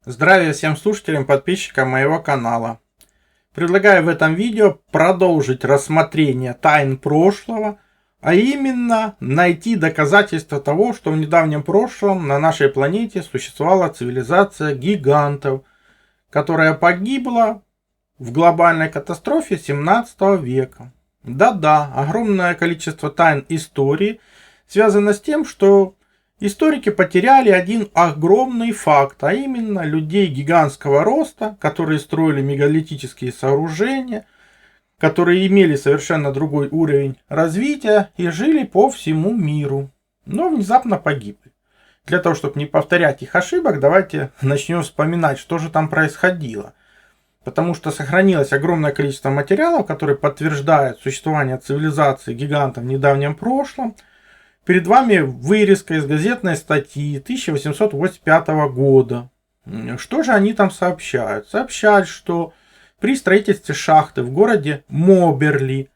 Здравия всем слушателям, подписчикам моего канала. Предлагаю в этом видео продолжить рассмотрение тайн прошлого, а именно найти доказательства того, что в недавнем прошлом на нашей планете существовала цивилизация гигантов, которая погибла в глобальной катастрофе 17 века. Да-да, огромное количество тайн истории связано с тем, что историки потеряли один огромный факт, а именно людей гигантского роста, которые строили мегалитические сооружения, которые имели совершенно другой уровень развития и жили по всему миру, но внезапно погибли. Для того, чтобы не повторять их ошибок, давайте начнем вспоминать, что же там происходило. Потому что сохранилось огромное количество материалов, которые подтверждают существование цивилизации гигантов в недавнем прошлом. Перед вами вырезка из газетной статьи 1885 года. Что же они там сообщают? Сообщают, что при строительстве шахты в городе Моберли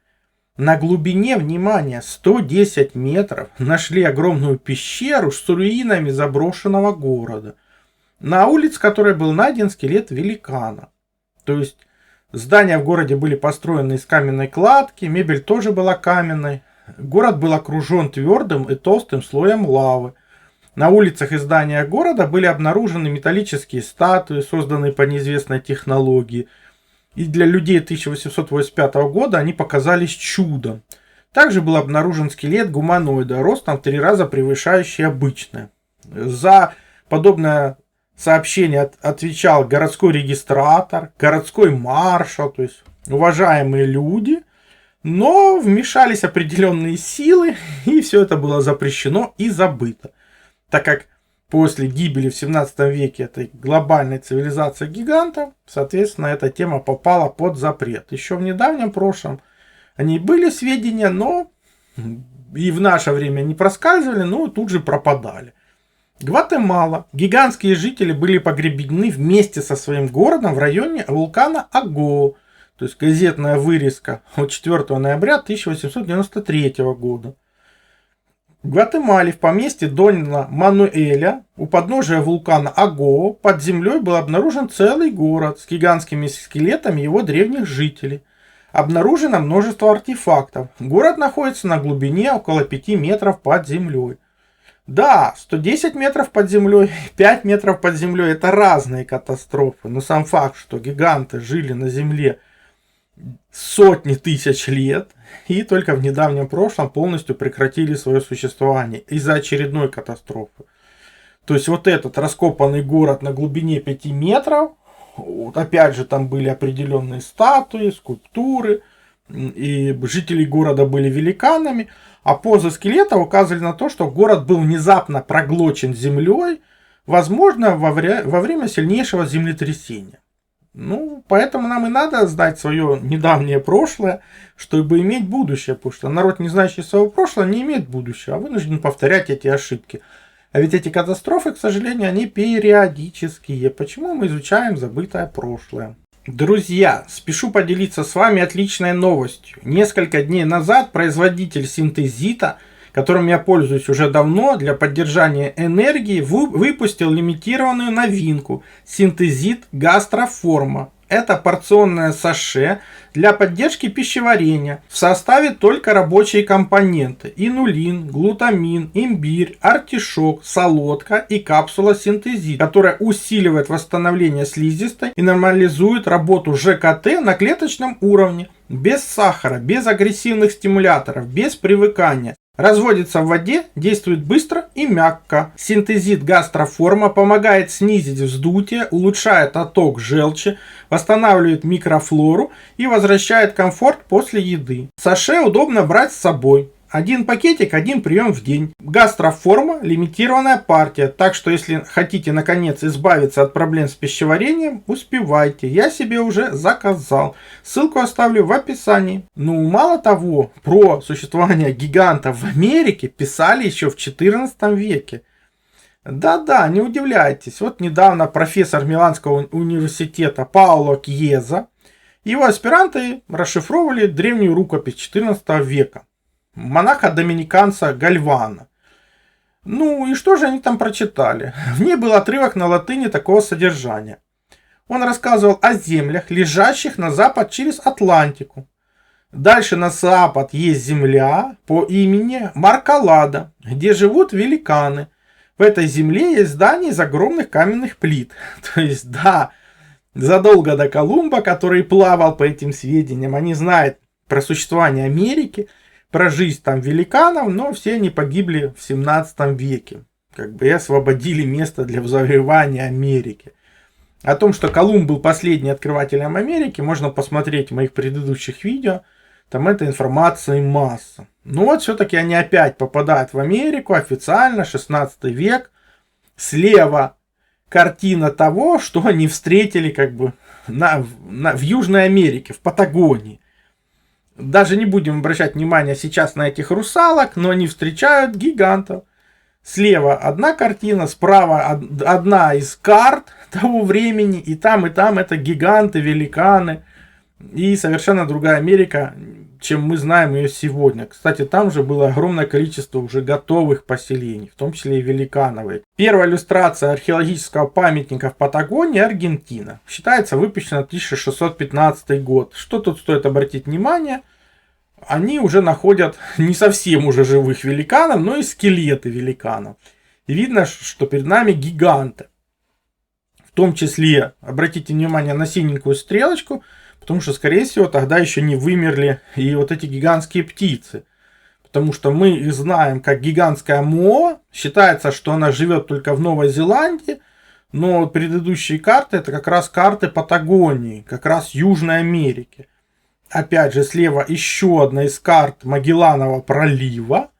на глубине, внимание, 110 метров нашли огромную пещеру с руинами заброшенного города, на улице которой был найден скелет великана. То есть здания в городе были построены из каменной кладки, мебель тоже была каменной. Город был окружен твердым и толстым слоем лавы. На улицах и зданиях города были обнаружены металлические статуи, созданные по неизвестной технологии. И для людей 1885 года они показались чудом. Также был обнаружен скелет гуманоида, ростом в 3 раза превышающий обычное. За подобное сообщение отвечал городской регистратор, городской маршал, то есть уважаемые люди. Но вмешались определенные силы, и все это было запрещено и забыто. Так как после гибели в 17 веке этой глобальной цивилизации гигантов, соответственно, эта тема попала под запрет. Еще в недавнем прошлом они были сведения, но и в наше время не проскальзывали, но тут же пропадали. Гватемала. Гигантские жители были погребены вместе со своим городом в районе вулкана Агоу. То есть газетная вырезка от 4 ноября 1893 года. В Гватемале в поместье Дона Мануэля у подножия вулкана Агоу под землей был обнаружен целый город с гигантскими скелетами его древних жителей. Обнаружено множество артефактов. Город находится на глубине около 5 метров под землей. Да, 110 метров под землей, 5 метров под землей — это разные катастрофы. Но сам факт, что гиганты жили на земле сотни тысяч лет и только в недавнем прошлом полностью прекратили свое существование из-за очередной катастрофы. То есть вот этот раскопанный город на глубине 5 метров, вот опять же там были определенные статуи, скульптуры, и жители города были великанами, а позы скелета указывали на то, что город был внезапно проглочен землей, возможно, во время сильнейшего землетрясения. Поэтому нам и надо знать свое недавнее прошлое, чтобы иметь будущее, потому что народ, не знающий своего прошлого, не имеет будущего, а вынужден повторять эти ошибки. А ведь эти катастрофы, к сожалению, они периодические. Почему мы изучаем забытое прошлое? Друзья, спешу поделиться с вами отличной новостью. Несколько дней назад производитель синтезита, которым я пользуюсь уже давно для поддержания энергии, выпустил лимитированную новинку – синтезит гастроформа. Это порционное саше для поддержки пищеварения. В составе только рабочие компоненты: инулин, глутамин, имбирь, артишок, солодка и капсула синтезит, которая усиливает восстановление слизистой и нормализует работу ЖКТ на клеточном уровне. Без сахара, без агрессивных стимуляторов, без привыкания. Разводится в воде, действует быстро и мягко. Синтезит гастроформа помогает снизить вздутие, улучшает отток желчи, восстанавливает микрофлору и возвращает комфорт после еды. Саше удобно брать с собой. Один пакетик, один прием в день. Гастроформа — лимитированная партия, так что если хотите наконец избавиться от проблем с пищеварением, успевайте. Я себе уже заказал. Ссылку оставлю в описании. Мало того, про существование гигантов в Америке писали еще в 14 веке. Да-да, не удивляйтесь. Вот недавно профессор Миланского университета Паоло Кьеза и его аспиранты расшифровывали древнюю рукопись 14 века. Монаха-доминиканца Гальвана. Ну и что же они там прочитали? В ней был отрывок на латыни такого содержания. Он рассказывал о землях, лежащих на запад через Атлантику. Дальше на запад есть земля по имени Маркалада, где живут великаны. В этой земле есть здания из огромных каменных плит. То есть, да, задолго до Колумба, который плавал по этим сведениям, они знают про существование Америки, про жизнь там великанов, но все они погибли в 17 веке. Как бы и освободили место для завоевания Америки. О том, что Колумб был последним открывателем Америки, можно посмотреть в моих предыдущих видео. Там этой информации масса. Но вот все-таки они опять попадают в Америку официально, 16 век. Слева картина того, что они встретили как бы в Южной Америке, в Патагонии. Даже не будем обращать внимание сейчас на этих русалок, но они встречают гигантов. Слева одна картина, справа одна из карт того времени, и там это гиганты, великаны. И совершенно другая Америка, чем мы знаем ее сегодня. Кстати, там же было огромное количество уже готовых поселений, в том числе и великановые. Первая иллюстрация археологического памятника в Патагонии — Аргентина. Считается выпущена 1615 год. Что тут стоит обратить внимание? Они уже находят не совсем уже живых великанов, но и скелеты великанов. И видно, что перед нами гиганты. В том числе, обратите внимание на синенькую стрелочку, потому что, скорее всего, тогда еще не вымерли и вот эти гигантские птицы. Потому что мы их знаем как гигантская моа. Считается, что она живет только в Новой Зеландии. Но предыдущие карты — это как раз карты Патагонии, как раз Южной Америки. Опять же, слева еще одна из карт Магелланового пролива.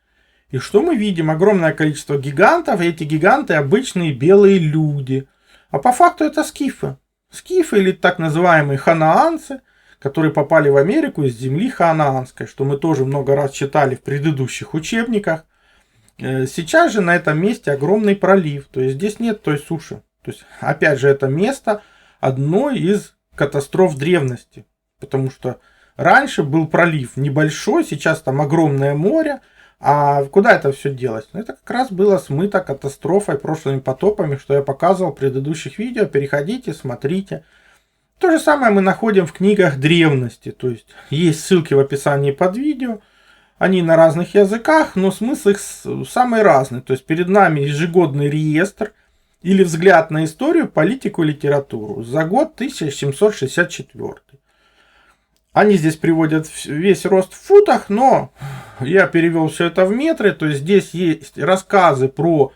И что мы видим? Огромное количество гигантов. И эти гиганты — обычные белые люди. А по факту это скифы. Скифы, или так называемые ханаанцы, которые попали в Америку из земли ханаанской, что мы тоже много раз читали в предыдущих учебниках. Сейчас же на этом месте огромный пролив, то есть здесь нет той суши. То есть, опять же, это место одной из катастроф древности, потому что раньше был пролив небольшой, сейчас там огромное море. А куда это все делось? Это как раз было смыто катастрофой, прошлыми потопами, что я показывал в предыдущих видео. Переходите, смотрите. То же самое мы находим в книгах древности. То есть ссылки в описании под видео. Они на разных языках, но смысл их самый разный. То есть перед нами ежегодный реестр или взгляд на историю, политику и литературу за год 1764. Они здесь приводят весь рост в футах, но я перевел все это в метры. То есть здесь есть рассказы про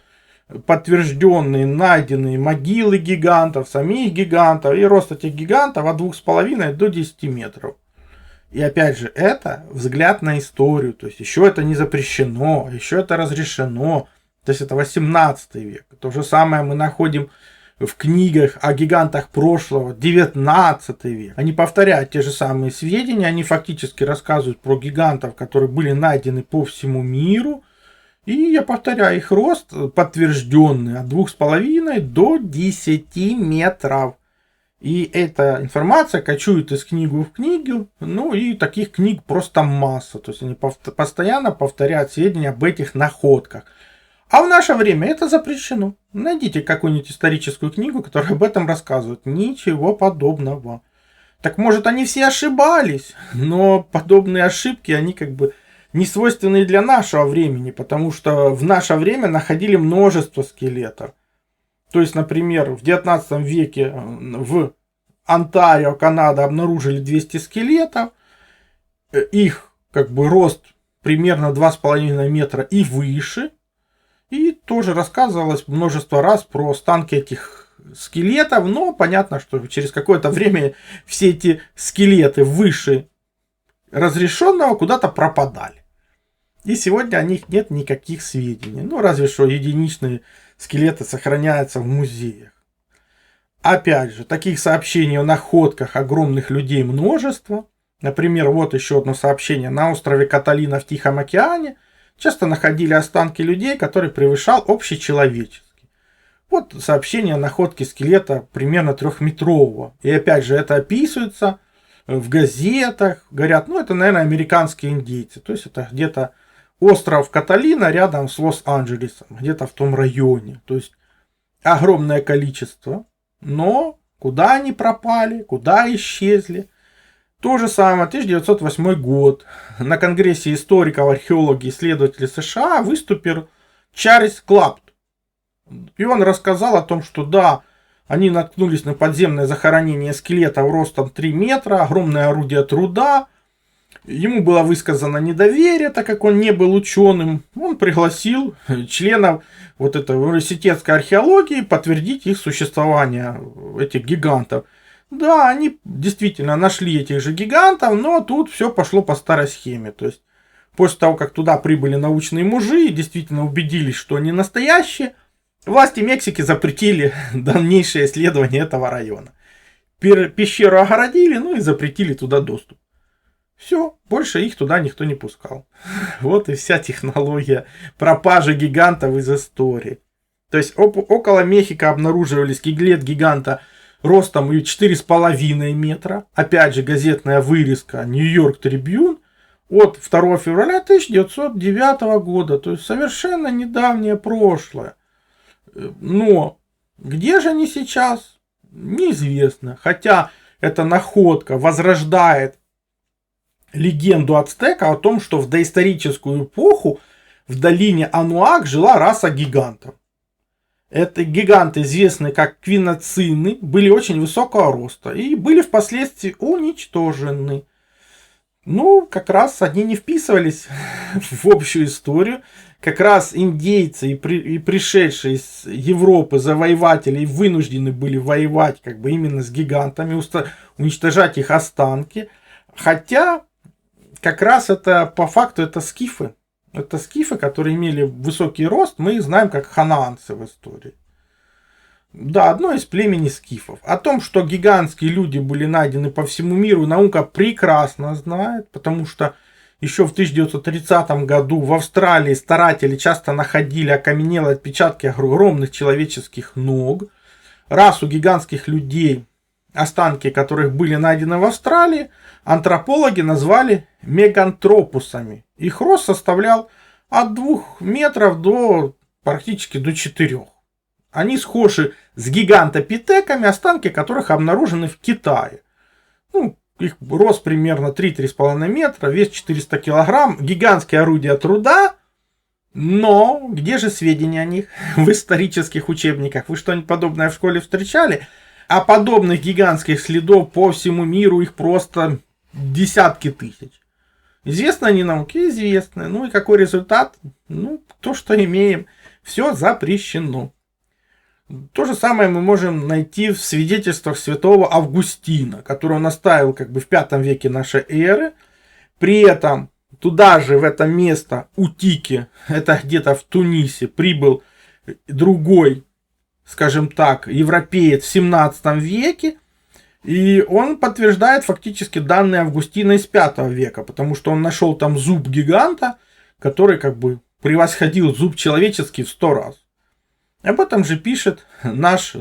подтвержденные, найденные могилы гигантов, самих гигантов и рост этих гигантов от 2,5 до 10 метров. И опять же, это взгляд на историю. То есть еще это не запрещено, еще это разрешено. То есть это 18 век. То же самое мы находим в книгах о гигантах прошлого, 19 век. Они повторяют те же самые сведения, они фактически рассказывают про гигантов, которые были найдены по всему миру. И я повторяю, их рост подтвержденный от 2,5 до 10 метров. И эта информация кочует из книги в книгу, ну и таких книг просто масса. То есть они постоянно повторяют сведения об этих находках. А в наше время это запрещено. Найдите какую-нибудь историческую книгу, которая об этом рассказывает. Ничего подобного. Так может они все ошибались, но подобные ошибки, они как бы не свойственны для нашего времени, потому что в наше время находили множество скелетов. То есть, например, в 19 веке в Онтарио, Канада, обнаружили 200 скелетов. Их как бы рост примерно 2,5 метра и выше. И тоже рассказывалось множество раз про останки этих скелетов, но понятно, что через какое-то время все эти скелеты выше разрешенного куда-то пропадали. И сегодня о них нет никаких сведений. Ну, разве что единичные скелеты сохраняются в музеях. Опять же, таких сообщений о находках огромных людей множество. Например, вот еще одно сообщение. На острове Каталина в Тихом океане часто находили останки людей, которые превышал общечеловеческий. Вот сообщение о находке скелета примерно 3-метрового. И опять же, это описывается в газетах. Говорят, ну это, наверное, американские индейцы. То есть это где-то остров Каталина рядом с Лос-Анджелесом, где-то в том районе. То есть огромное количество. Но куда они пропали, куда исчезли? То же самое, 1908 год. На Конгрессе историков, археологов и исследователей США выступил Чарльз Клапт. И он рассказал о том, что да, они наткнулись на подземное захоронение скелетов ростом 3 метра, огромное орудие труда. Ему было высказано недоверие, так как он не был ученым. Он пригласил членов вот этой университетской археологии подтвердить их существование, этих гигантов. Да, они действительно нашли этих же гигантов, но тут все пошло по старой схеме. То есть после того, как туда прибыли научные мужи и действительно убедились, что они настоящие, власти Мексики запретили дальнейшее исследование этого района. Пещеру огородили, ну и запретили туда доступ. Все, больше их туда никто не пускал. Вот и вся технология пропажи гигантов из истории. То есть около Мехико обнаруживали скелет гиганта ростом 4,5 метра. Опять же газетная вырезка Нью-Йорк Трибьюн от 2 февраля 1909 года. То есть совершенно недавнее прошлое. Но где же они сейчас? Неизвестно. Хотя эта находка возрождает легенду ацтека о том, что в доисторическую эпоху в долине Ануак жила раса гигантов. Это гиганты, известные как квиноцины, были очень высокого роста и были впоследствии уничтожены. Ну, как раз они не вписывались в общую историю. Как раз индейцы и пришедшие из Европы завоеватели вынуждены были воевать как бы именно с гигантами, уничтожать их останки. Хотя как раз это по факту это скифы. Это скифы, которые имели высокий рост, мы их знаем как ханаанцы в истории. Да, одно из племени скифов. О том, что гигантские люди были найдены по всему миру, наука прекрасно знает, потому что еще в 1930 году в Австралии старатели часто находили окаменелые отпечатки огромных человеческих ног. Расу гигантских людей, останки которых были найдены в Австралии, антропологи назвали мегантропусами. Их рост составлял от 2 метров до практически до 4. Они схожи с гигантопитеками, останки которых обнаружены в Китае. Ну, их рост примерно 3-3,5 метра, вес 400 килограмм, гигантские орудия труда. Но где же сведения о них в исторических учебниках? Вы что-нибудь подобное в школе встречали? А подобных гигантских следов по всему миру их просто десятки тысяч. Известны они науке? Известны. Ну и какой результат? Ну, то, что имеем. Все запрещено. То же самое мы можем найти в свидетельствах святого Августина, который он оставил как бы в 5 веке нашей эры. При этом туда же, в это место, Утики, это где-то в Тунисе, прибыл другой, скажем так, европеец в 17 веке. И он подтверждает фактически данные Августина из 5 века, потому что он нашел там зуб гиганта, который как бы превосходил зуб человеческий в 100 раз. Об этом же пишет наш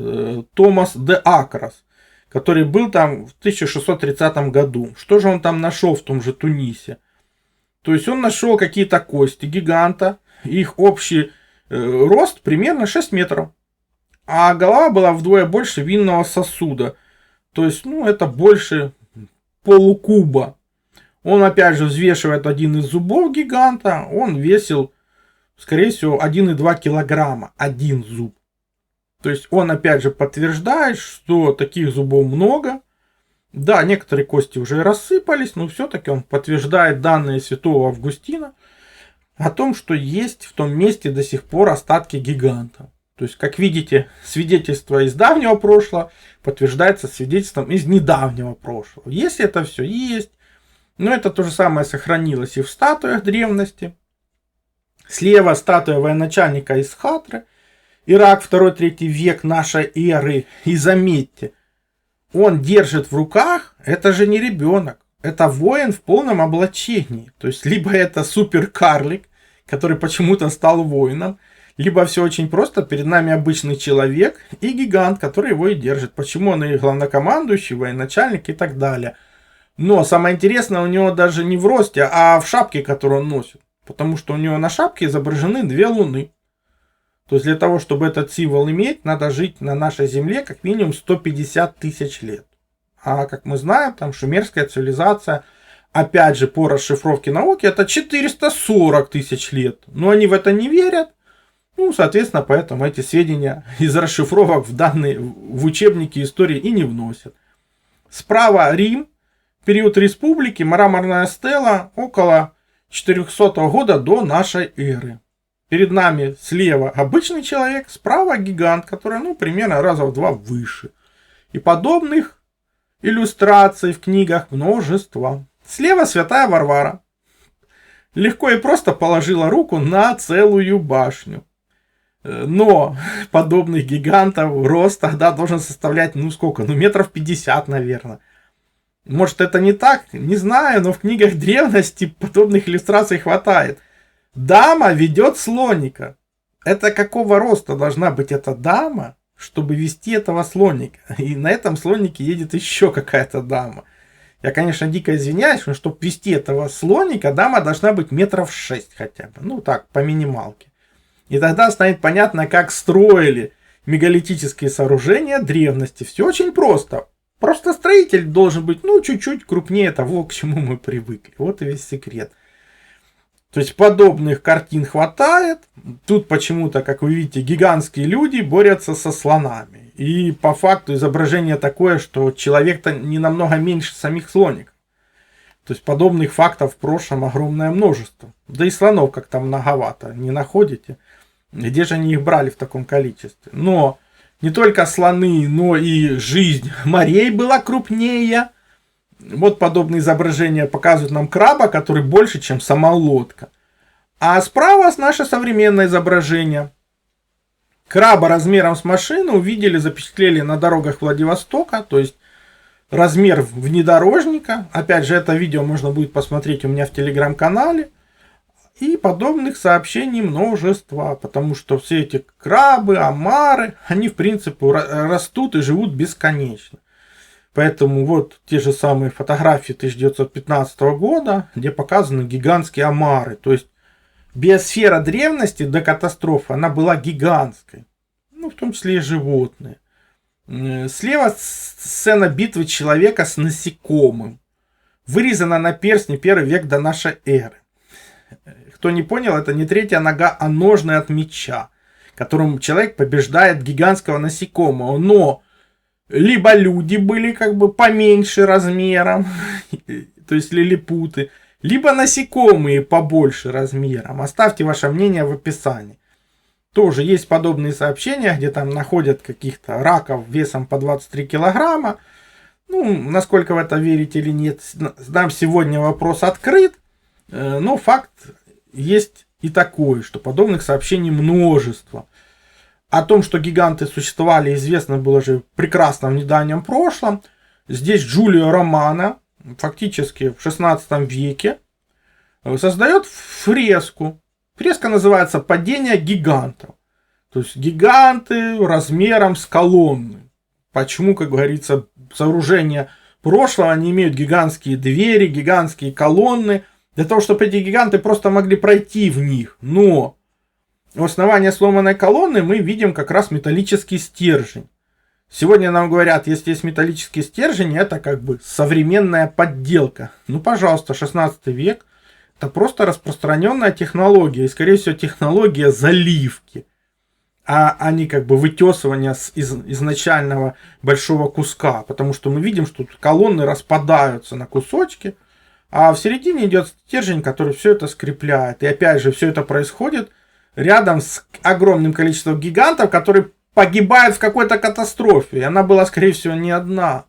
Томас де Акрос, который был там в 1630 году. Что же он там нашел в том же Тунисе? То есть он нашел какие-то кости гиганта, их общий рост примерно 6 метров. А голова была вдвое больше винного сосуда. То есть, ну, это больше полукуба. Он опять же взвешивает один из зубов гиганта. Он весил, скорее всего, 1,2 килограмма. Один зуб. То есть он опять же подтверждает, что таких зубов много. Да, некоторые кости уже рассыпались, но все-таки он подтверждает данные святого Августина о том, что есть в том месте до сих пор остатки гиганта. То есть, как видите, свидетельство из давнего прошлого подтверждается свидетельством из недавнего прошлого. Если это все есть, но это то же самое сохранилось и в статуях древности. Слева статуя военачальника из Хатры, Ирак, 2-3 век нашей эры. И заметьте, он держит в руках, это же не ребенок, это воин в полном облачении. То есть, либо это суперкарлик, который почему-то стал воином, либо все очень просто, перед нами обычный человек и гигант, который его и держит. Почему он и главнокомандующий, военачальник и так далее. Но самое интересное у него даже не в росте, а в шапке, которую он носит. потому что у него на шапке изображены 2 луны. То есть для того, чтобы этот символ иметь, надо жить на нашей Земле как минимум 150 тысяч лет. А как мы знаем, там шумерская цивилизация, опять же по расшифровке науки, это 440 тысяч лет. Но они в это не верят. Ну, соответственно, поэтому эти сведения из расшифровок в учебники истории и не вносят. Справа Рим, период республики, мраморная стела, около 400 года до нашей эры. Перед нами слева обычный человек, справа гигант, который, ну, примерно раза в 2 выше. И подобных иллюстраций в книгах множество. Слева святая Варвара. Легко и просто положила руку на целую башню. Но подобных гигантов рост тогда должен составлять, ну сколько, ну метров 50, наверное. Может это не так, не знаю, но в книгах древности подобных иллюстраций хватает. Дама ведет слоника. Это какого роста должна быть эта дама, чтобы вести этого слоника? И на этом слонике едет еще какая-то дама. Я, конечно, дико извиняюсь, но чтобы вести этого слоника, дама должна быть метров 6 хотя бы. Ну так, по минималке. И тогда станет понятно, как строили мегалитические сооружения древности. Все очень просто. Просто строитель должен быть, ну, чуть-чуть крупнее того, к чему мы привыкли. Вот и весь секрет. То есть подобных картин хватает. Тут почему-то, как вы видите, гигантские люди борются со слонами. И по факту изображение такое, что человек-то не намного меньше самих слоников. То есть подобных фактов в прошлом огромное множество. Да и слонов как-то многовато, не находите? Где же они их брали в таком количестве? Но не только слоны, но и жизнь морей была крупнее. Вот подобные изображения показывают нам краба, который больше, чем сама лодка. А справа наше современное изображение. Краба размером с машину увидели, запечатлели на дорогах Владивостока. То есть размер внедорожника. Опять же, это видео можно будет посмотреть у меня в телеграм-канале. И подобных сообщений множество, потому что все эти крабы, омары, они в принципе растут и живут бесконечно. Поэтому вот те же самые фотографии 1915 года, где показаны гигантские омары. То есть биосфера древности до катастрофы, она была гигантской. Ну, в том числе и животные. Слева сцена битвы человека с насекомым. Вырезана на перстне 1 век до нашей эры. Кто не понял, это не третья нога, а ножны от меча, которым человек побеждает гигантского насекомого. Но либо люди были как бы поменьше размером, то есть лилипуты, либо насекомые побольше размером. Оставьте ваше мнение в описании. Тоже есть подобные сообщения, где там находят каких-то раков весом по 23 килограмма. Ну, насколько в это верить или нет, нам сегодня вопрос открыт. Но факт есть и такой, что подобных сообщений множество. О том, что гиганты существовали, известно было же прекрасно в недавнем прошлом. Здесь Джулио Романо, фактически в 16 веке, создает фреску. Фреска называется «Падение гигантов». То есть гиганты размером с колонны. Почему, как говорится, сооружения прошлого не имеют гигантские двери, гигантские колонны, для того, чтобы эти гиганты просто могли пройти в них. Но у основания сломанной колонны мы видим как раз металлический стержень. Сегодня нам говорят, если есть металлический стержень, это как бы современная подделка. Ну, пожалуйста, 16 век. Это просто распространенная технология. И, скорее всего, технология заливки. А не как бы вытесывания из изначального большого куска. Потому что мы видим, что колонны распадаются на кусочки. А в середине идет стержень, который все это скрепляет. И опять же, все это происходит рядом с огромным количеством гигантов, которые погибают в какой-то катастрофе. И она была, скорее всего, не одна.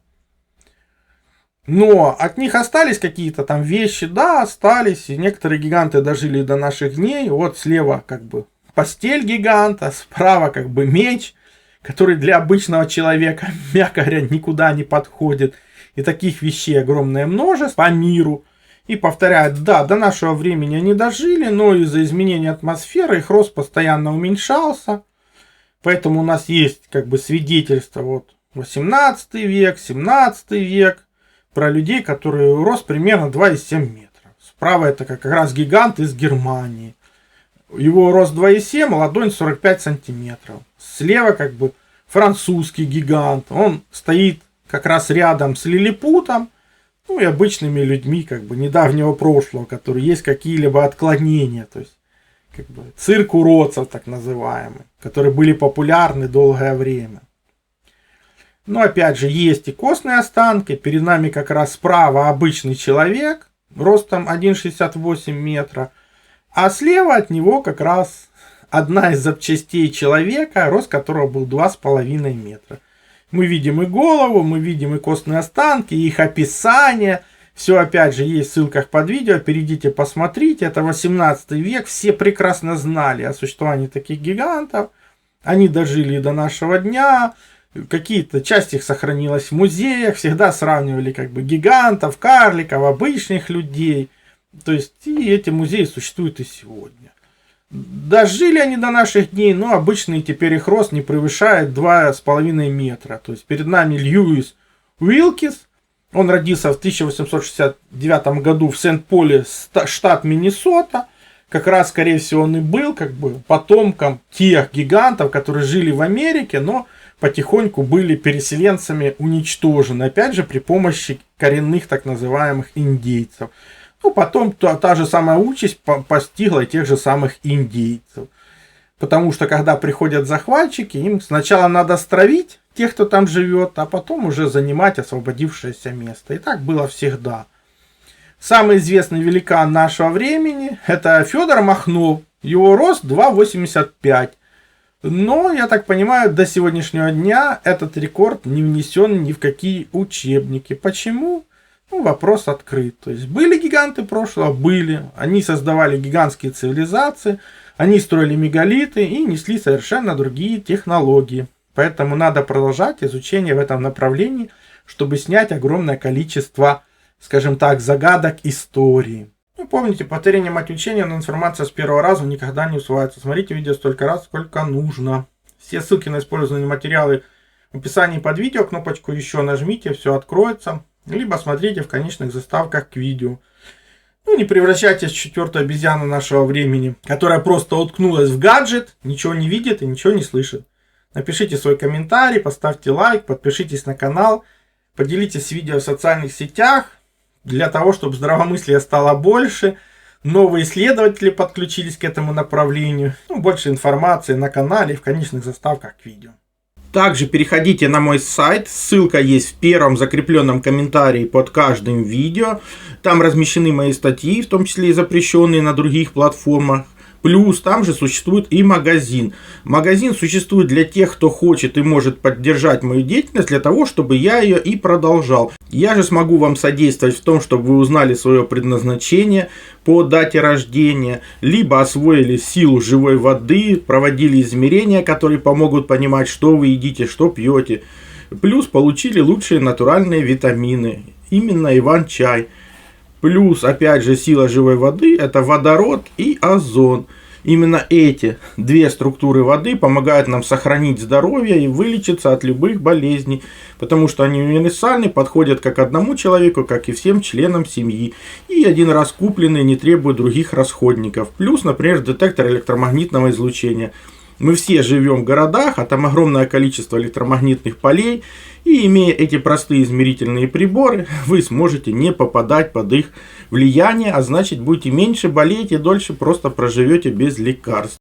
Но от них остались какие-то там вещи, да, остались. И некоторые гиганты дожили до наших дней. Вот слева как бы постель гиганта, справа как бы меч, который для обычного человека, мягко говоря, никуда не подходит. И таких вещей огромное множество по миру. И повторяют, да, до нашего времени они дожили, но из-за изменения атмосферы их рост постоянно уменьшался. Поэтому у нас есть как бы свидетельство, вот 18 век, 17 век, про людей, которые рост примерно 2,7 метра. Справа это как раз гигант из Германии. Его рост 2,7, ладонь 45 сантиметров. Слева как бы французский гигант. Он стоит как раз рядом с лилипутом, ну и обычными людьми как бы недавнего прошлого, которые есть какие-либо отклонения. То есть как бы цирк уродцев так называемый, которые были популярны долгое время. Но опять же есть и костные останки. Перед нами как раз справа обычный человек ростом 1,68 метра. А слева от него как раз одна из запчастей человека, рост которого был 2,5 метра. Мы видим и голову, мы видим и костные останки, и их описание. Все опять же есть в ссылках под видео. Перейдите, посмотрите. Это 18 век. Все прекрасно знали о существовании таких гигантов. Они дожили и до нашего дня. Какие-то часть их сохранилась в музеях. Всегда сравнивали как бы гигантов, карликов, обычных людей. То есть и эти музеи существуют и сегодня. Дожили они до наших дней, но обычный теперь их рост не превышает 2,5 метра. То есть перед нами Льюис Уилкис. Он родился в 1869 году в Сент-Поле, штат Миннесота. Как раз, скорее всего, он и был как бы потомком тех гигантов, которые жили в Америке, но потихоньку были переселенцами уничтожены. Опять же, при помощи коренных так называемых индейцев. Ну, потом та же самая участь постигла тех же самых индейцев. Потому что, когда приходят захватчики, им сначала надо стравить тех, кто там живет, а потом уже занимать освободившееся место. И так было всегда. Самый известный великан нашего времени – это Федор Махно. Его рост 2,85. Но, я так понимаю, до сегодняшнего дня этот рекорд не внесен ни в какие учебники. Почему? Ну, вопрос открыт. То есть, были гиганты прошлого? Были. Они создавали гигантские цивилизации, они строили мегалиты и несли совершенно другие технологии. Поэтому надо продолжать изучение в этом направлении, чтобы снять огромное количество, скажем так, загадок истории. Ну, помните, повторение мать учения, но информация с первого раза никогда не усваивается. Смотрите видео столько раз, сколько нужно. Все ссылки на использованные материалы в описании под видео. Кнопочку еще нажмите, все откроется. Либо смотрите в конечных заставках к видео. Ну, не превращайтесь в четвертую обезьяну нашего времени, которая просто уткнулась в гаджет, ничего не видит и ничего не слышит. Напишите свой комментарий, поставьте лайк, подпишитесь на канал, поделитесь видео в социальных сетях, для того, чтобы здравомыслия стало больше, новые исследователи подключились к этому направлению, ну, больше информации на канале и в конечных заставках к видео. Также переходите на мой сайт, ссылка есть в первом закрепленном комментарии под каждым видео. Там размещены мои статьи, в том числе и запрещенные на других платформах. Плюс там же существует и магазин. Магазин существует для тех, кто хочет и может поддержать мою деятельность, для того, чтобы я ее и продолжал. Я же смогу вам содействовать в том, чтобы вы узнали свое предназначение по дате рождения, либо освоили силу живой воды, проводили измерения, которые помогут понимать, что вы едите, что пьете. Плюс получили лучшие натуральные витамины, именно Иван-чай. Плюс, опять же, сила живой воды – это водород и озон. Именно эти две структуры воды помогают нам сохранить здоровье и вылечиться от любых болезней, потому что они универсальны, подходят как одному человеку, как и всем членам семьи. И один раз купленные не требуют других расходников. Плюс, например, детектор электромагнитного излучения. Мы все живем в городах, а там огромное количество электромагнитных полей. И имея эти простые измерительные приборы, вы сможете не попадать под их влияние, а значит будете меньше болеть и дольше просто проживете без лекарств.